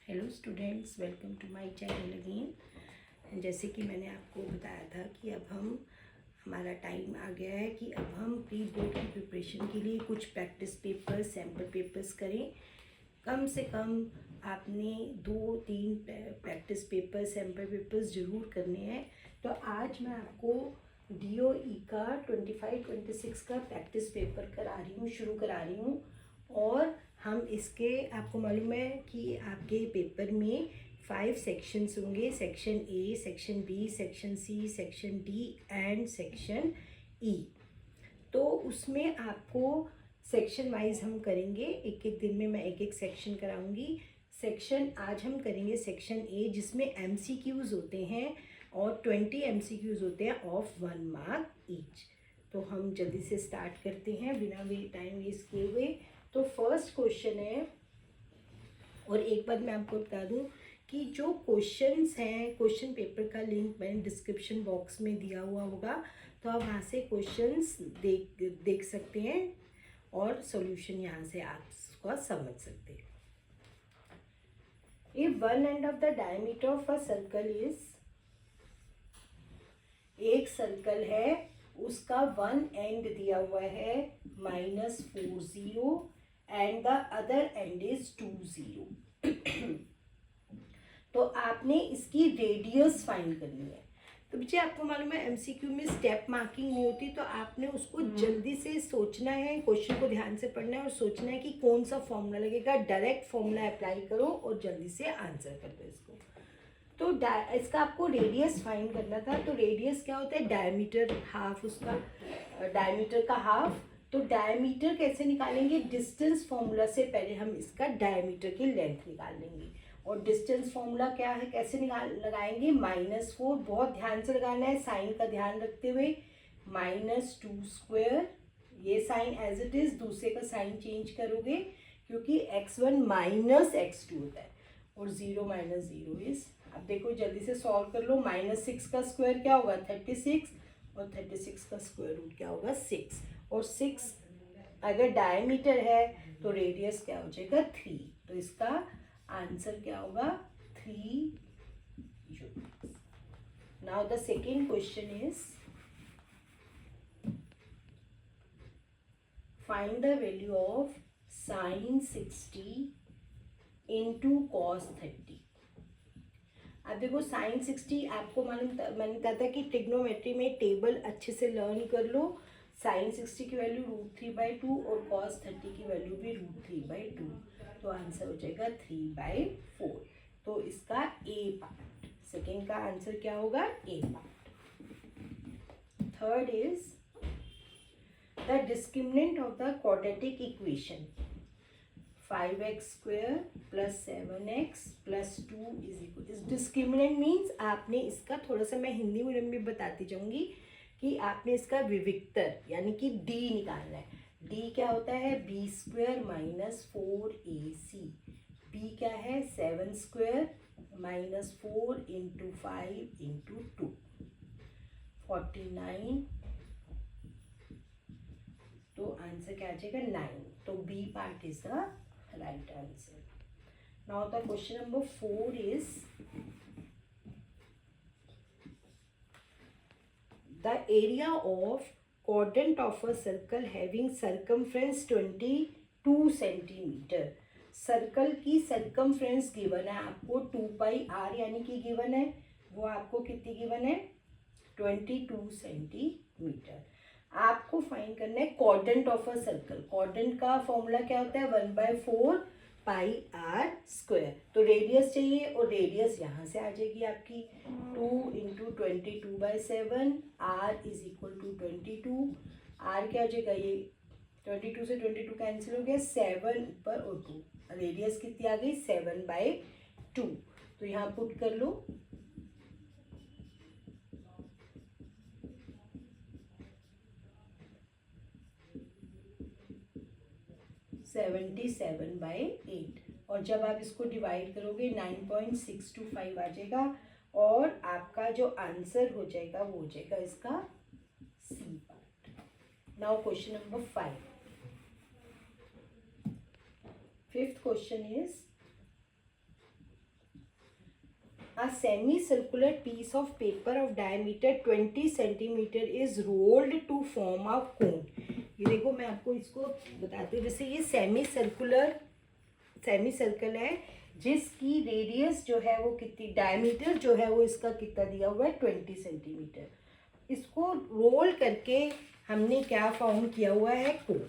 Hello students, welcome to my channel again. जैसे कि मैंने आपको बताया था कि अब हमारा टाइम आ गया है कि अब हम प्री बोर्ड की प्रिपरेशन के लिए कुछ प्रैक्टिस पेपर्स, सैम्पल पेपर्स करें। कम से कम आपने 2-3 प्रैक्टिस पेपर्स, सैम्पल पेपर्स ज़रूर करने हैं। तो आज मैं आपको DOE का 25-26 का प्रैक्टिस पेपर शुरू करा रही हूँ। और हम इसके, आपको मालूम है कि आपके पेपर में 5 सेक्शंस होंगे। Section A, section B, section C, section D and section E. तो उसमें आपको सेक्शन वाइज हम करेंगे, एक एक दिन में मैं एक एक सेक्शन कराऊंगी। सेक्शन आज हम करेंगे सेक्शन ए, जिसमें MCQs होते हैं और 20 MCQs होते हैं ऑफ 1 मार्क ईच। तो हम जल्दी से स्टार्ट करते हैं बिना टाइम वेस्ट किए हुए। तो फर्स्ट क्वेश्चन है, और एक बात मैं आपको बता दूं कि जो क्वेश्चंस हैं, क्वेश्चन पेपर का लिंक मैंने डिस्क्रिप्शन बॉक्स में दिया हुआ होगा, तो आप वहाँ से क्वेश्चंस देख सकते हैं और सॉल्यूशन यहाँ से आप उसका समझ सकते हैं। If one end of the diameter of a circle is, एक सर्कल है, उसका वन एंड दिया हुआ है -40 and the other and is 20। तो आपने इसकी रेडियस फाइंड करनी है। तो बच्चे, आपको मालूम है MCQ में स्टेप मार्किंग नहीं होती, तो आपने उसको जल्दी से सोचना है, क्वेश्चन को ध्यान से पढ़ना है और सोचना है कि कौन सा फॉर्मूला लगेगा। डायरेक्ट फॉर्मूला अप्लाई करो और जल्दी से आंसर कर दो इसको। तो इसका आपको रेडियस फाइंड करना था। तो रेडियस क्या होता है? डायमीटर हाफ, उसका डायमीटर का हाफ। तो डायमीटर कैसे निकालेंगे? डिस्टेंस फॉर्मूला से पहले हम इसका डायमीटर की लेंथ निकाल लेंगे। और डिस्टेंस फॉर्मूला क्या है, कैसे लगाएंगे? -4, बहुत ध्यान से लगाना है, साइन का ध्यान रखते हुए। -2², ये साइन एज इट इज, दूसरे का साइन चेंज करोगे क्योंकि x1 -x2 होता है और 0 - 0 इज। अब देखो जल्दी से सॉल्व कर लो। -6 का स्क्वायर क्या होगा? 36, और 36 का स्क्वायर रूट क्या होगा? 6। और 6 अगर डायमीटर है तो रेडियस क्या हो जाएगा? 3। तो इसका आंसर क्या होगा? 3 units. Now the second question is, find the value of sin 60 into cos 30। अब देखो sin 60 आपको मालूम, मैंने कहा था कि ट्रिग्नोमेट्री में टेबल अच्छे से लर्न कर लो। sin 60 की वैल्यू √3/2 और cos 30 की वैल्यू भी √3/2। तो आंसर हो जाएगा 3/4। तो इसका ए पार्ट, सेकेंड का आंसर क्या होगा? A part. Third is the discriminant of the quadratic equation 5x² + 7x + 2 = discriminant means आपने इसका थोड़ा सा, मैं हिंदी मीडियम में बताती जाऊंगी कि आपने इसका विविक्तर यानी कि d निकालना है। d क्या होता है? b² - 4ac। b क्या है? 7² - 4 × 5 × 2, 49। तो आंसर क्या आ जाएगा? 9। तो B part is the right answer. Now the question number 4 is, the area of quadrant of a circle having circumference 22 centimetre. Circle की सर्कमफ्रेंस गिवन है आपको 2πr, यानी कि गिवन है वो आपको कितनी गिवन है? 22 सेंटीमीटर। आपको फाइंड करना है quadrant of a circle. Quadrant का फॉर्मूला क्या होता है? 1/4 πr²। तो रेडियस चाहिए और रेडियस यहाँ से आ जाएगी आपकी 2 × 22/7। r = 22। r क्या हो जाएगा? ये 22 से 22 कैंसिल हो गया, 7 ऊपर और 2। रेडियस कितनी आ गई? 7/2। तो यहाँ पुट कर लो। 77/8। और जब आप इसको डिवाइड करोगे 9.625 आ जाएगा और आपका जो आंसर हो जाएगा वो हो जाएगा इसका C part. Now question number 5। Fifth question is, A semicircular piece of paper of diameter 20 centimeter is rolled to form a cone. ये देखो मैं आपको इसको बताती हूँ. जैसे ये सेमी सर्कल है जिसकी रेडियस जो है वो कितनी, डायमीटर जो है वो इसका कितना दिया हुआ है 20 सेंटीमीटर. इसको रोल करके हमने क्या फॉर्म किया हुआ है, कोन.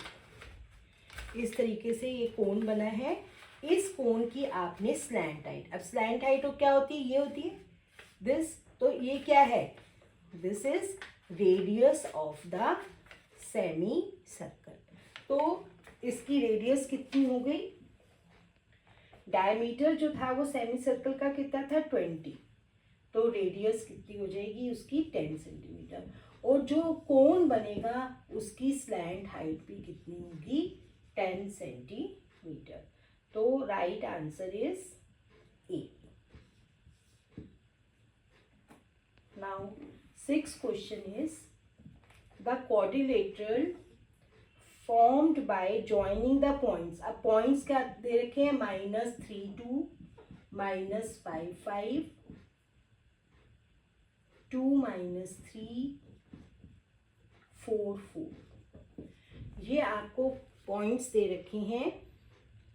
इस तरीके से ये कोन बना है. इस कोन की आपने स्लैंट हाइट, अब स्लैंट हाइट तो क्या होती है, ये होती है दिस. तो ये क्या है, this is radius of the semi circle. तो इसकी रेडियस कितनी हो गई, डायमीटर जो था वो सेमी सर्कल का कितना था 20, तो रेडियस कितनी हो जाएगी उसकी 10 सेंटीमीटर. और जो कोन बनेगा उसकी स्लैंट हाइट भी कितनी होगी 10 सेंटीमीटर. तो right answer is a. Now 6th question is the quadrilateral formed by joining the points. अब पॉइंट्स क्या दे रखे हैं, -3 2, -5 5, 2 -3 4 4. ये आपको पॉइंट्स दे रखे हैं.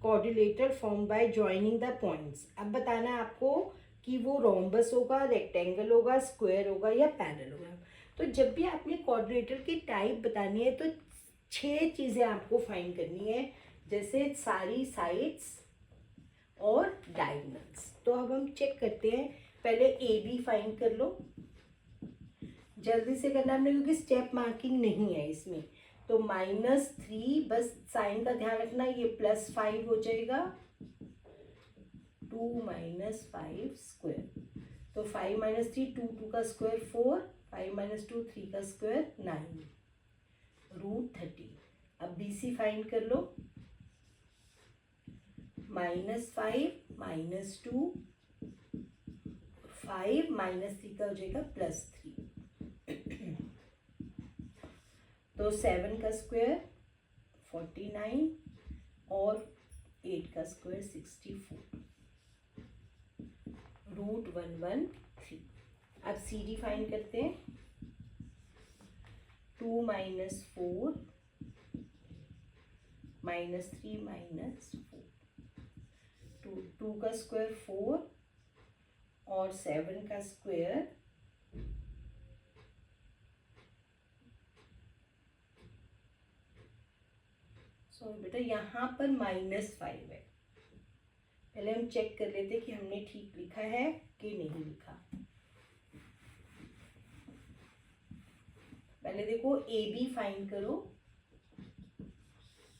Quadrilateral form by joining the points. अब बताना है आपको कि वो रोम्बस होगा, रेक्टेंगल होगा, स्क्वायर होगा या पैरेलल होगा. तो जब भी आपने क्वाड्रिलेटरल की टाइप बतानी है तो 6 चीज़ें आपको फाइंड करनी है, जैसे सारी साइड्स और डायगोनल्स. तो अब हम चेक करते हैं. पहले ए बी फाइंड कर लो, जल्दी से करना हमने क्योंकि स्टेप मार्किंग नहीं है इसमें. तो -3, बस साइन का ध्यान रखना, ये +5 हो जाएगा. 2 - 5 स्क्वायर, तो 5 - 3 2 2 का स्क्वायर 4, 5 - 2 3 का स्क्वायर 9, √30. अब बी सी फाइंड कर लो. -5 -2 5 -3 का हो जाएगा +3. तो 7 का स्क्वायर 49 और 8 का स्क्वायर 64, √113. अब सी डी फाइंड करते हैं. 2 - 4 -3 -4, 2 का स्क्वायर 4 और 7 का स्क्वायर बेटा यहाँ पर -5 है. पहले हम चेक कर लेते कि हमने ठीक लिखा है कि नहीं लिखा. पहले देखो ए बी फाइंड करो.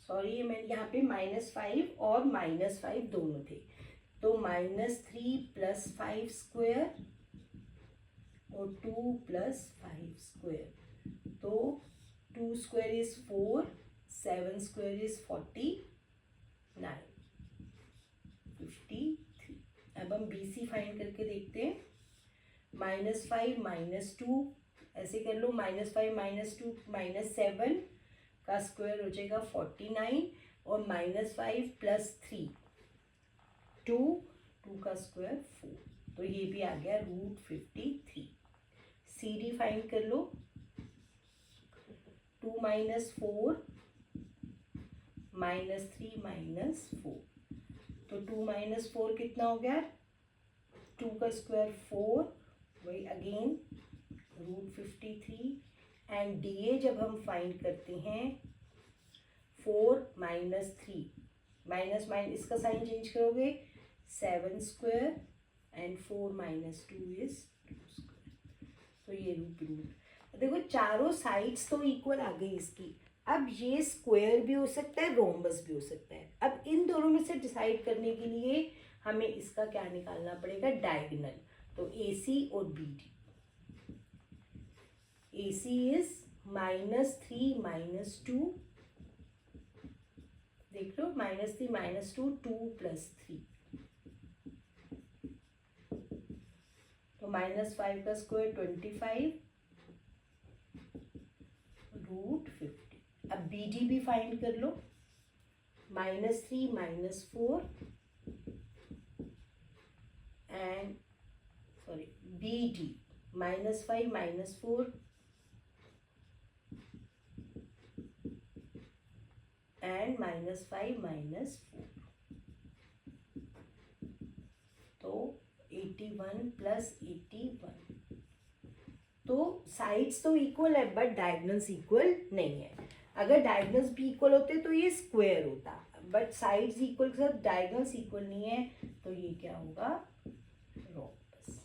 सॉरी मैं यहाँ पे -5 और -5 दोनों थे. तो -3 + 5 स्क्वायर और 2 + 5 स्क्वायर. तो 2 स्क्वायर इज 4, 7 स्क्वायर इज 49, 53. अब हम बी सी फाइंड करके देखते हैं. -5 -2 ऐसे कर लो. -5 -2 -7 का स्क्वायर हो जाएगा 49 और -5 + 3 2, 2 का स्क्वायर 4. तो ये भी आ गया √53. सी डी फाइंड कर लो. 2 - 4 -3 -4. तो 2 - 4 कितना हो गया, 2 का स्क्वायर 4, वही अगेन √53. एंड डी ए जब हम फाइंड करते हैं 4 - 3 माइनस इसका साइन चेंज करोगे 7 स्क्वायर एंड 4 - 2 इज 2 स्क्वायर. तो ये रूट देखो चारों साइड्स तो इक्वल आ गई इसकी. अब ये स्क्वायर भी हो सकता है, रोम्बस भी हो सकता है. अब इन दोनों में से डिसाइड करने के लिए हमें इसका क्या निकालना पड़ेगा, डायगोनल. तो ए सी और B D. A C is -3 - 2, देख लो -3 - 2 2 + 3. तो -5 का स्क्वायर 25, √50. अब बी डी भी फाइंड कर लो. -3 - 4 एंड सॉरी BD -5 -4 एंड -5 -4, तो 81 + 81। तो साइड्स तो इक्वल है बट डायगोनल्स इक्वल नहीं है। अगर डायगोनल्स भी इक्वल होते तो ये स्क्वायर होता, बट साइड्स इक्वल के साथ डायगोनल्स इक्वल नहीं है, तो ये क्या होगा, rhombus.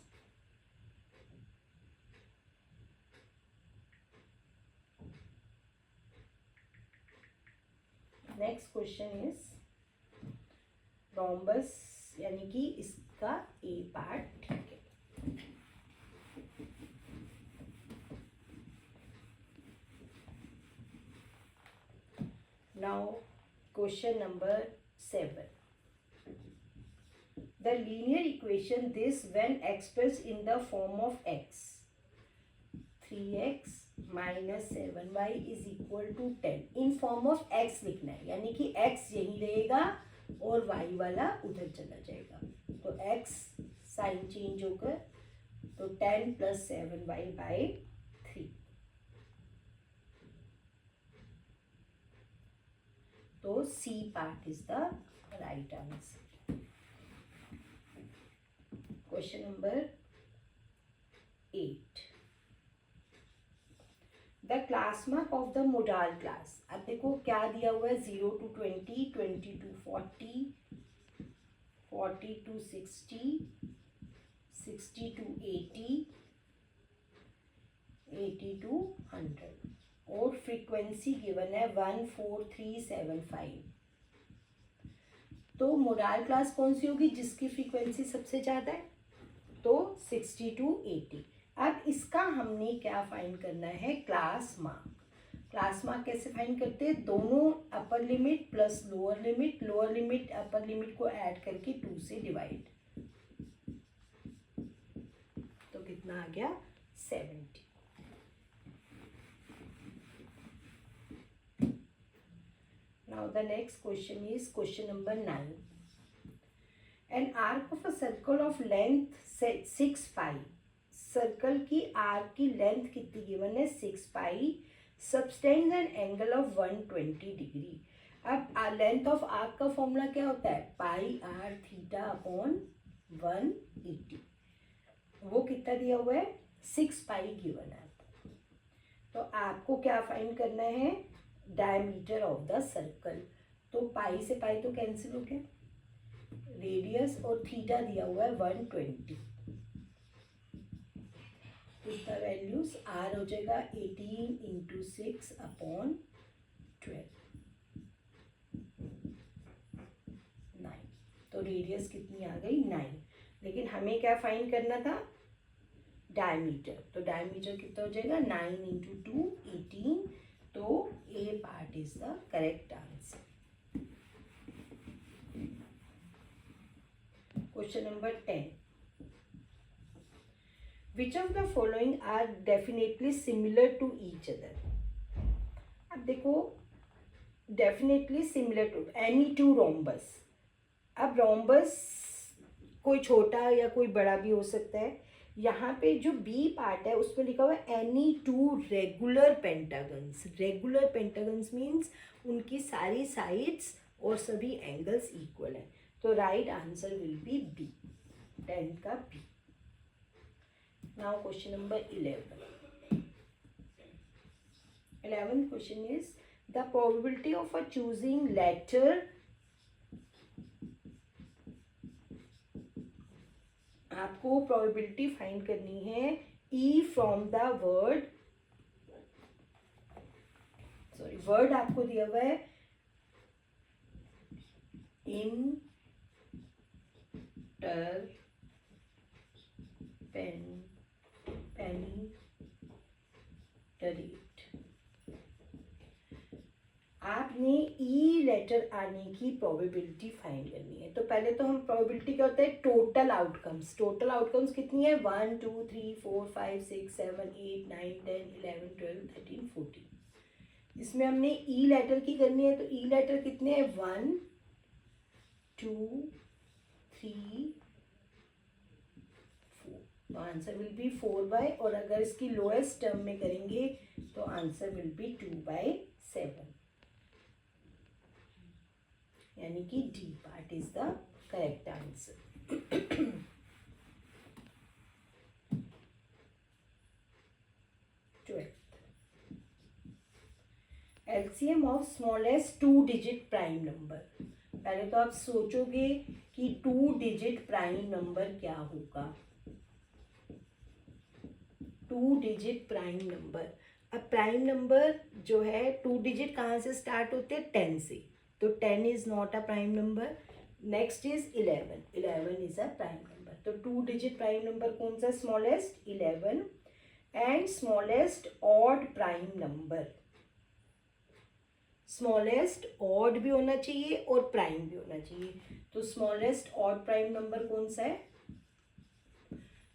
Next question is rhombus, यानी कि इसका ए पार्ट ठीक है। Now question number 7. The linear equation this when expressed in the form of x, 3x minus 7y is equal to 10, in form of x लिखना है, यानी कि x यही रहेगा और y वाला उधर चला जाएगा, तो x साइन चेंज होकर तो 10 + 7y by 3, तो C part is the right answer. Question number 8. The class mark of the modal class. अब देखो क्या दिया हुआ है, 0 to 20, 20 to 40, 40 to 60, 60 to 80, 80 to 100, और फ्रीक्वेंसी गिवन है 14375। तो मोडाल क्लास कौन सी होगी जिसकी फ्रीक्वेंसी सबसे ज़्यादा है, तो 60 to 80। अब इसका हमने क्या फाइंड करना है, क्लास मार्क। क्लास मार्क कैसे फाइंड करते हैं, दोनों upper limit plus lower limit, lower limit upper limit को ऐड करके 2 से डिवाइड, तो कितना आ गया, 70। Now the next question is question number 9. An arc of a circle of length 6 pi. Circle की आर्क की लेंथ कितनी गिवन है, 6 pi, subtends an angle of 120 degree. अब लेंथ ऑफ आर्क का फॉर्मूला क्या होता है, पाई r थीटा अपॉन 180, वो कितना दिया हुआ है, 6 पाई गिवन है। तो आपको क्या फाइंड करना है, डायमीटर ऑफ द सर्कल, तो पाई से पाई तो कैंसिल हो गया, रेडियस और थीटा दिया हुआ है 120, इसका वैल्यूज आर हो जाएगा 18 × 6 अपॉन 12, 9, तो रेडियस कितनी आ गई, 9। लेकिन हमें क्या फाइंड करना था, डायमीटर, तो डायमीटर कितना हो जाएगा, 9 × 2 18, तो A part is the correct answer. Question number 10. Which of the following are definitely similar to each other? अब देखो, definitely similar to any two rhombus. अब rhombus कोई छोटा या कोई बड़ा भी हो सकता है। यहाँ पे जो बी पार्ट है उसमें लिखा हुआ है any two regular pentagons. Regular pentagons means उनकी सारी साइड्स और सभी एंगल्स इक्वल हैं, तो right answer will be B, 10 का B. Now question number 11. 11th question is the probability of a choosing letter आपको probability find करनी है E from the word, sorry word आपको दिया हुआ है पेनिट्रेट। आपने ई लेटर आने की प्रोबेबिलिटी फाइंड करनी है। तो पहले तो हम प्रोबेबिलिटी क्या होता है, टोटल आउटकम्स। टोटल आउटकम्स कितनी है, 1 2 3 4 5 6 7 8 9 10 11 12 13 14। इसमें हमने ई लेटर की करनी है, तो ई लेटर कितने हैं, 1 2 3 4। तो आंसर विल बी 4/, और अगर इसकी लोएस्ट टर्म में करेंगे तो आंसर विल बी 2/7, यानी कि D part is the correct answer. LCM of smallest 2 digit prime number. पहले तो आप सोचोगे कि 2 डिजिट प्राइम नंबर क्या होगा। 2 डिजिट प्राइम नंबर, अब प्राइम नंबर जो है 2 डिजिट कहाँ से स्टार्ट होते हैं? 10 से, तो 10 is not a prime number. Next is 11, 11 is a prime number. तो 2 डिजिट प्राइम नंबर कौन सा? Smallest 11, and smallest odd prime number, smallest odd भी होना चाहिए और प्राइम भी होना चाहिए। तो स्मॉलेस्ट ऑड प्राइम नंबर कौन सा है?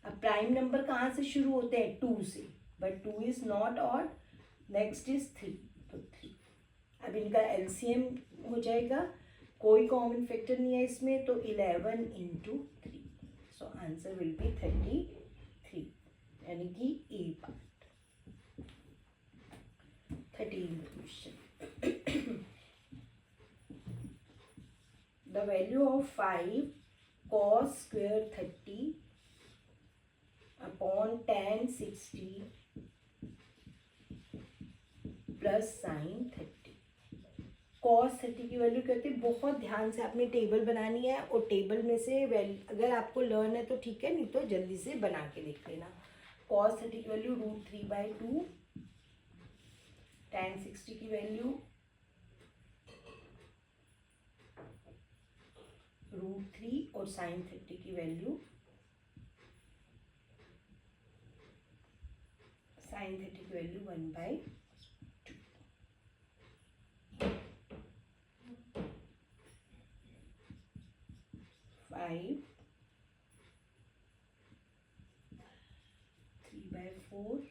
अब प्राइम नंबर कहाँ से शुरू होते हैं? 2 से, but 2 is not odd. Next is 3, तो 3। अब इनका एलसीएम हो जाएगा, कोई कॉमन फैक्टर नहीं है इसमें, तो 11 into 3, so answer will be 33, यानी कि A part. 13 question. The value of 5 cos square 30 upon tan 60 plus sign 30। cos 30 की वैल्यू कहते हैं, बहुत ध्यान से आपने टेबल बनानी है, और टेबल में से वैल्यू अगर आपको लर्न है तो ठीक है, नहीं तो जल्दी से बना के देख लेना। cos 30 की वैल्यू √3/2, tan 60 की वैल्यू √3, और साइन 30 की वैल्यू साइन 30 की वैल्यू 1/2। 5 3/4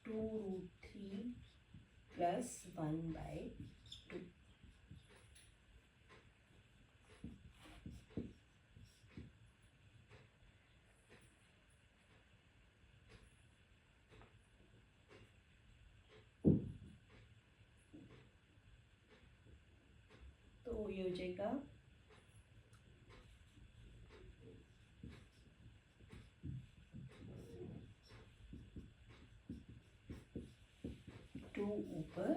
2√3 प्लस 1/2। तो ये हो जाएगा 2 ऊपर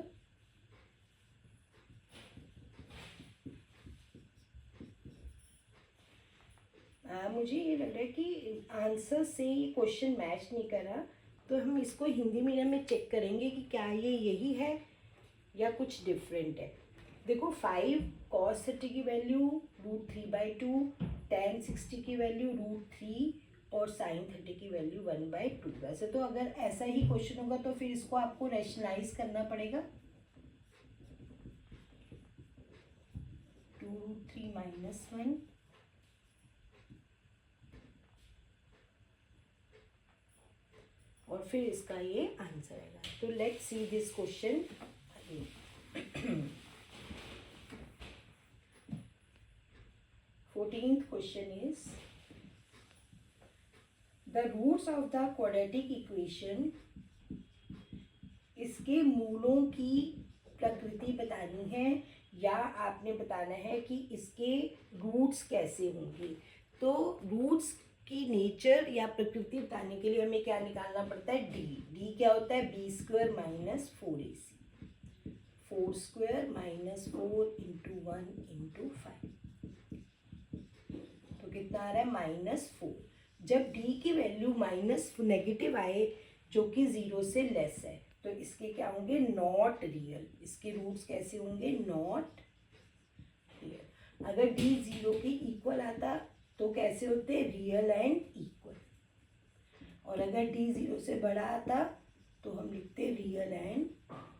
मुझे ये लग रहा है कि आंसर से ये क्वेश्चन मैच नहीं कर रहा, तो हम इसको हिंदी मीडियम में चेक करेंगे कि क्या ये यही है या कुछ डिफरेंट है। देखो 5 cos 30 की वैल्यू √3/2, tan 60 की वैल्यू √3, और साइन 30 की वैल्यू 1/2। वैसे तो अगर ऐसा ही क्वेश्चन होगा तो फिर इसको आपको रैशनलाइज करना पड़ेगा। 2√3 - 1, और फिर इसका ये आंसर आएगा। तो let's see this question again. 14th question is the roots of the quadratic equation, इसके मूलों की प्रकृति बतानी है, या आपने बताना है कि इसके रूट्स कैसे होंगे। तो रूट्स की नेचर या प्रकृति बताने के लिए हमें क्या निकालना पड़ता है? डी क्या होता है? b² - 4ac, 4² - 4 × 1 × 5, तो कितना आ रहा है? -4। जब d की वैल्यू नेगेटिव आए जो कि 0 से लेस है, तो इसके क्या होंगे? Not real. इसके रूट्स कैसे होंगे? Not real. अगर d 0 के इक्वल आता तो कैसे होते? Real and equal. और अगर d 0 से बड़ा आता तो हम लिखते real and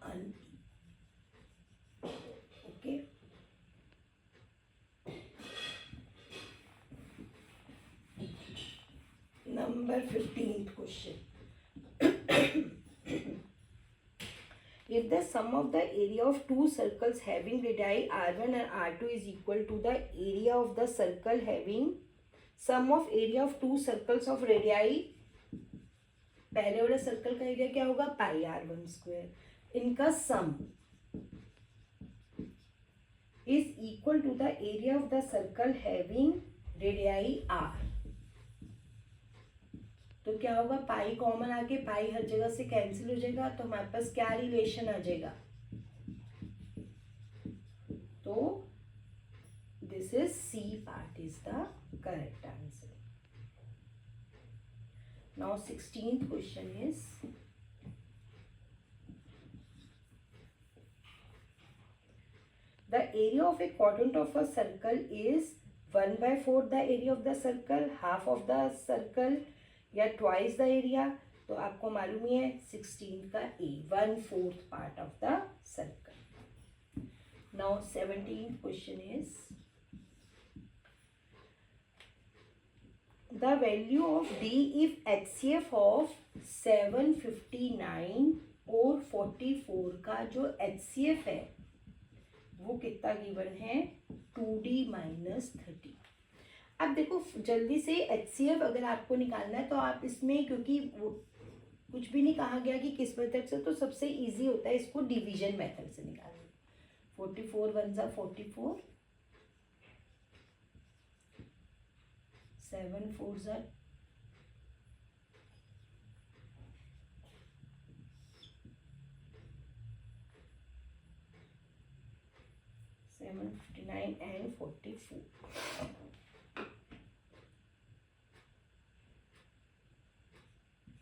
unequal. Okay, number 15th question. If the sum of the area of two circles having radii r1 and r2 is equal to the area of the circle having sum of area of two circles of radii, पहले वाला circle का area क्या होगा पाई r1 square, इनका सम is equal to the area of the circle having radii r. तो क्या होगा, pi common आके पाई हर जगह से कैंसिल हो जाएगा, तो हमारे पास क्या रिलेशन आ जाएगा, तो this is C part is the correct answer. Now 16th question is the area of a quadrant of a circle is 1/4 the area of the circle, half of the circle या twice the area. तो आपको मालूम ही है 16 का A 1/4 part of the circle. Now 17th question is the value of D if HCF of 759 और 44 का जो HCF है वो कितना गिवन है 2D माइनस 30. अब देखो जल्दी से HCF अगर आपको निकालना है तो आप इसमें, क्योंकि वो कुछ भी नहीं कहा गया कि किस मेथड से, तो सबसे इजी होता है इसको डिवीजन मेथड से निकालना. 44 1 जा 44, 7 4 जा 759 and 44.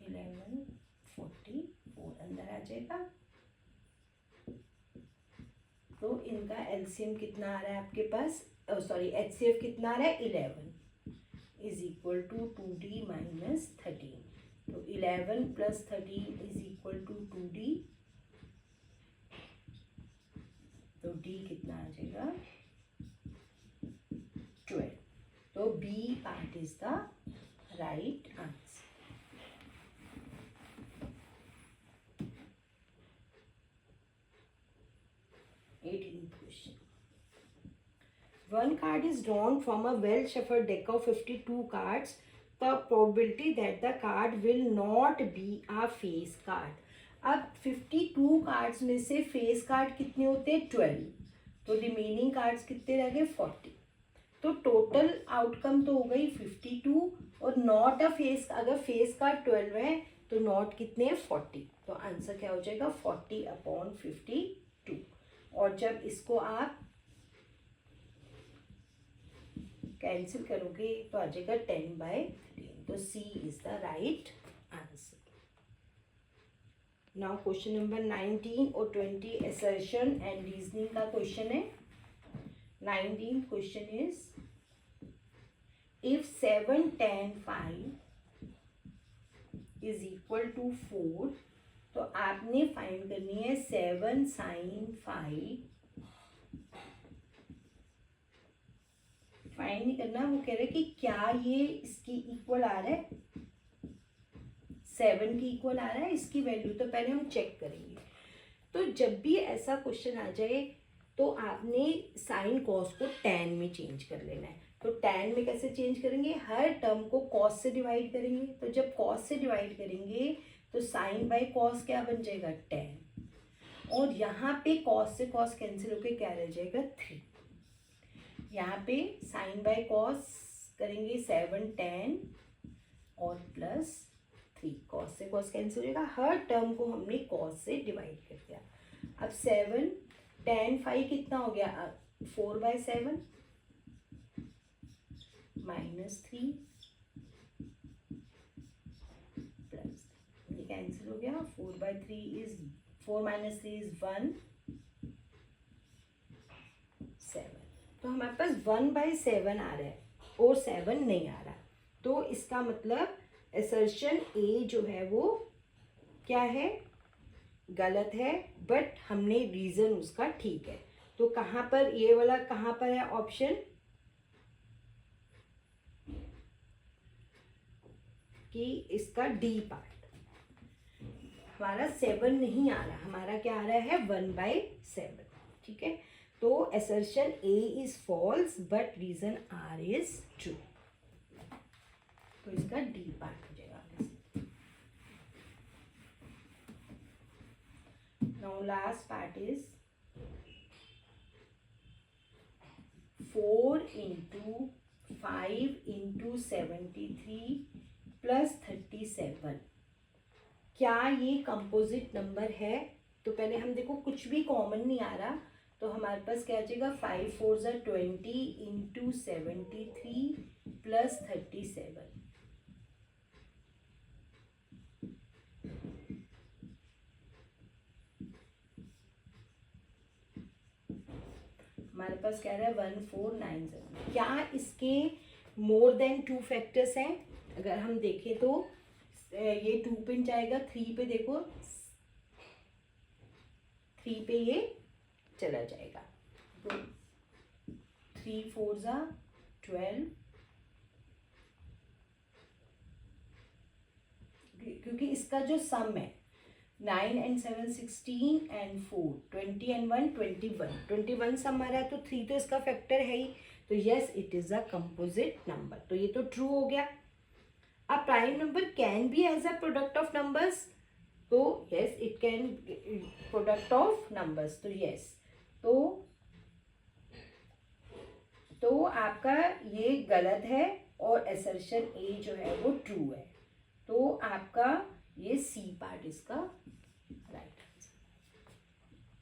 1144 अंदर आ जाएगा. तो इनका एलसीएम कितना आ रहा है आपके पास, सॉरी एचसीएफ कितना आ रहा है 11 is equal to 2D minus 13. तो 11 plus 13 is equal to 2D. तो D कितना आ जाएगा 12. तो B part is the right answer. One card is drawn from a well-shuffled deck of 52 cards. The probability that the card will not be a face card. अब 52 cards में से face card कितने होते हैं 12, तो रिमेनिंग कार्ड्स कितने रह गए 40. तो टोटल आउटकम तो हो गई 52 और नॉट अ फेस, अगर फेस कार्ड 12 है तो नॉट कितने हैं 40. तो आंसर क्या हो जाएगा 40/52. और जब इसको आप कैंसिल करोगे तो आ जाएगा 10/13. तो C is the right answer. Now question number 19 और 20 असर्शन एंड रीजनिंग का क्वेश्चन है. 19th question is if 7 tan 5 is equal to 4, तो आपने फाइंड करनी है 7 sin 5. फाइंड नहीं करना, वो कह रहे कि क्या ये इसकी इक्वल आ रहा है, 7 की इक्वल आ रहा है इसकी वैल्यू. तो पहले हम चेक करेंगे. तो जब भी ऐसा क्वेश्चन आ जाए तो आपने साइन कॉस को टैन में चेंज कर लेना है. तो टैन में कैसे चेंज करेंगे, हर टर्म को कॉस से डिवाइड करेंगे. तो जब कॉस से डिवाइड करेंगे तो साइन बाय कॉस क्या बन जाएगा टैन, और यहाँ पे कॉस से कॉस कैंसिल होकर क्या रह जाएगा 3. यहाँ पे साइन बाय कॉस करेंगे 7 tan और प्लस 3, कॉस से कॉस कैंसिल हो जाएगा. हर टर्म को हमने कॉस से डिवाइड कर दिया. अब 7 tan 5 कितना हो गया, 4/7 माइनस 3 प्लस, ये कैंसिल हो गया. 4/3 इज 4 माइनस 3 इज 1 7. तो हमारे पास 1/7 आ रहा है और 7 नहीं आ रहा. तो इसका मतलब असर्शन ए जो है वो क्या है, गलत है, बट हमने रीज़न उसका ठीक है. तो कहाँ पर ये वाला कहाँ पर है ऑप्शन, कि इसका डी पार्ट. हमारा 7 नहीं आ रहा, हमारा क्या आ रहा है 1/7, ठीक है। तो assertion A is false but reason R is true, तो इसका D पार्ट हो जाएगा। नाउ लास्ट पार्ट इज 4 × 5 × 73 + 37, क्या ये कंपोजिट नंबर है? तो पहले हम देखो कुछ भी कॉमन नहीं आ रहा, तो हमारे पास क्या आ जाएगा 5 4 = 20 × 73 + 37। हमारे पास क्या रहा है 1497। क्या इसके मोर देन 2 फैक्टर्स हैं? अगर हम देखें तो ये 2 पे जाएगा, 3 पे देखो, 3 पे ये चला जाएगा, तो 3 4 = 12, क्योंकि इसका जो सम है 9 and 7 16 and 4 20 and 1 21 सम आ रहा है, तो 3 तो इसका फैक्टर है ही, तो yes it is a composite number, तो ये तो ट्रू हो गया। A prime number can be as a product of numbers, तो yes it can product of numbers, तो यस, तो आपका ये गलत है और असर्शन ए जो है वो ट्रू है, तो आपका ये सी पार्ट इसका राइट आंसर,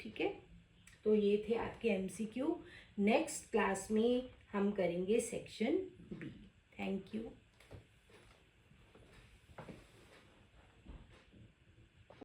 ठीक है। तो ये थे आपके एमसीक्यू। नेक्स्ट क्लास में हम करेंगे सेक्शन बी। Thank you.